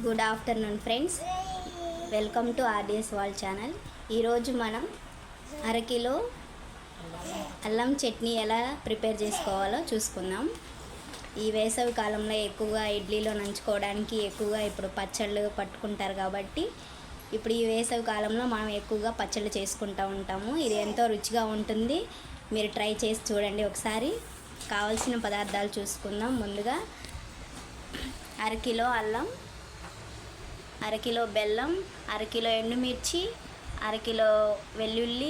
Good afternoon friends, welcome to RDS world channel. ఈరోజు మనం అరకిలో అల్లం చట్నీ ఎలా ప్రిపేర్ చేసుకోవాలో చూసుకుందాం. ఈ వేసవి కాలంలో ఎక్కువగా ఇడ్లీలో నంచుకోవడానికి ఎక్కువగా ఇప్పుడు పచ్చళ్ళు పట్టుకుంటారు కాబట్టి ఇప్పుడు ఈ వేసవి కాలంలో మనం ఎక్కువగా పచ్చళ్ళు చేసుకుంటూ ఉంటాము. ఇది ఎంతో రుచిగా ఉంటుంది. మీరు ట్రై చేసి చూడండి ఒకసారి. కావాల్సిన పదార్థాలు చూసుకుందాం. ముందుగా అరకిలో అల్లం, అరకిలో బెల్లం, అరకిలో ఎండుమిర్చి, అరకిలో వెల్లుల్లి,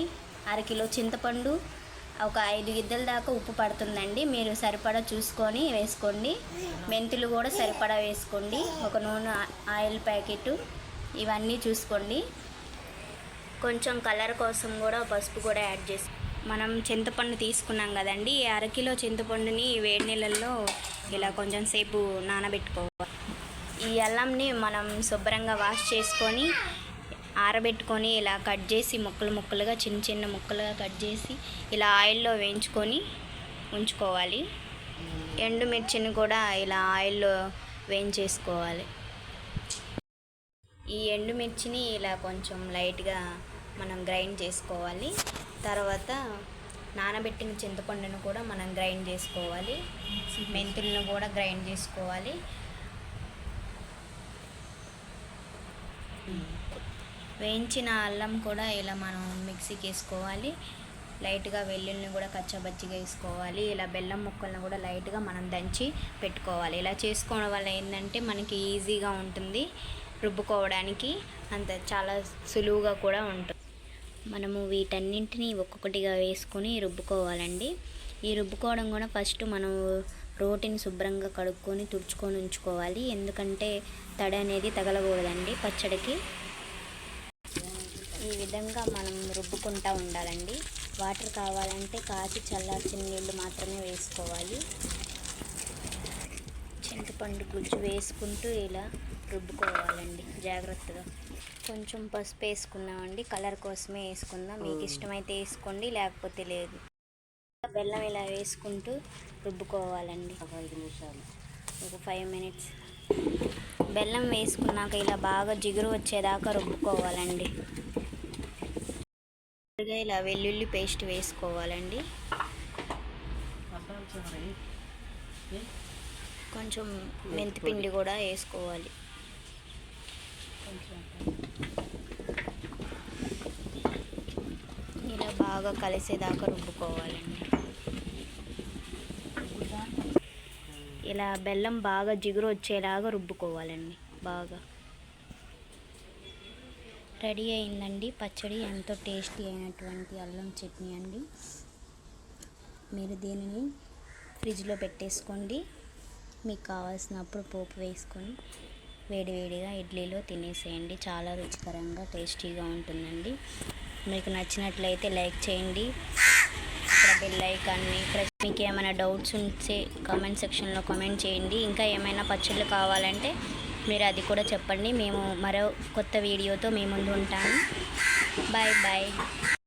అరకిలో చింతపండు, ఒక 5 గిద్దల దాకా ఉప్పు పడుతుందండి. మీరు సరిపడా చూసుకొని వేసుకోండి. మెంతులు కూడా సరిపడా వేసుకోండి. ఒక నూనె ఆయిల్ ప్యాకెట్, ఇవన్నీ చూసుకోండి. కొంచెం కలర్ కోసం కూడా పసుపు కూడా యాడ్ చేసి మనం చింతపండు తీసుకున్నాం కదండి. ఈ అరకిలో చింతపండుని వేడి నీళ్ళల్లో ఇలా కొంచెం సేపు నానబెట్టుకోవాలి. ఈ అల్లంని మనం శుభ్రంగా వాష్ చేసుకొని ఆరబెట్టుకొని ఇలా కట్ చేసి ముక్కలుగా చిన్న చిన్న ముక్కలుగా కట్ చేసి ఇలా ఆయిల్లో వేయించుకొని ఉంచుకోవాలి. ఎండుమిర్చిని కూడా ఇలా ఆయిల్లో వేయించేసుకోవాలి. ఈ ఎండుమిర్చిని ఇలా కొంచెం లైట్గా మనం గ్రైండ్ చేసుకోవాలి. తర్వాత నానబెట్టిన చింతపండును కూడా మనం గ్రైండ్ చేసుకోవాలి. మెంతులను కూడా గ్రైండ్ చేసుకోవాలి. వేయించిన అల్లం కూడా ఇలా మనం మిక్సీకి వేసుకోవాలి. లైట్గా వెల్లుల్లిని కూడా కచ్చబచ్చిగా వేసుకోవాలి. ఇలా బెల్లం ముక్కలను కూడా లైట్గా మనం దంచి పెట్టుకోవాలి. ఇలా చేసుకోవడం వల్ల ఏంటంటే మనకి ఈజీగా ఉంటుంది, రుబ్బుకోవడానికి అంత చాలా సులువుగా కూడా ఉంటుంది. మనము వీటన్నింటినీ ఒక్కొక్కటిగా వేసుకొని రుబ్బుకోవాలండి. ఈ రుబ్బుకోవడం కూడా ఫస్ట్ మనం రోటిని శుభ్రంగా కడుక్కొని తుడుచుకొని ఉంచుకోవాలి. ఎందుకంటే తడి అనేది తగలకూడదండి పచ్చడికి. ఈ విధంగా మనం రుబ్బుకుంటూ ఉండాలండి. వాటర్ కావాలంటే కాచి చల్లార్చిన నీళ్ళు మాత్రమే వేసుకోవాలి. చింతపండు గుజ్జు వేసుకుంటూ ఇలా రుబ్బుకోవాలండి జాగ్రత్తగా. కొంచెం పసుపు వేసుకున్నామండి, కలర్ కోసమే వేసుకుందాం. మీకు ఇష్టమైతే వేసుకోండి, లేకపోతే లేదు. బెల్లం ఇలా వేసుకుంటూ రుబ్బుకోవాలండి. ఒక 5 నిమిషాలు, ఒక 5 మినిట్స్. బెల్లం వేసుకున్నాక ఇలా బాగా జిగురు వచ్చేదాకా రుబ్బుకోవాలండి. ఇలా వెల్లుల్లి పేస్ట్ వేసుకోవాలండి. కొంచెం మెంతిపిండి కూడా వేసుకోవాలి. ఇలా బాగా కలిసేదాకా రుబ్బుకోవాలండి. ఇలా బెల్లం బాగా జిగురు వచ్చేలాగా రుబ్బుకోవాలండి. బాగా రెడీ అయిందండి పచ్చడి. ఎంతో టేస్టీ అయినటువంటి అల్లం చట్నీ అండి. మీరు దీనిని ఫ్రిడ్జ్లో పెట్టేసుకోండి. మీకు కావాల్సినప్పుడు పోపు వేసుకొని వేడివేడిగా ఇడ్లీలో తినేసేయండి. చాలా రుచికరంగా టేస్టీగా ఉంటుందండి. మీకు నచ్చినట్లయితే లైక్ చేయండి. అక్కడ బెల్ ఐకాన్ని ప్రెస్. మీకు ఏమైనా డౌట్స్ ఉంటే కామెంట్ సెక్షన్లో కామెంట్ చేయండి. ఇంకా ఏమైనా పచ్చళ్ళు కావాలంటే మీరు అది కూడా చెప్పండి. మేము మరో కొత్త వీడియోతో మీ ముందు ఉంటాను. Bye bye.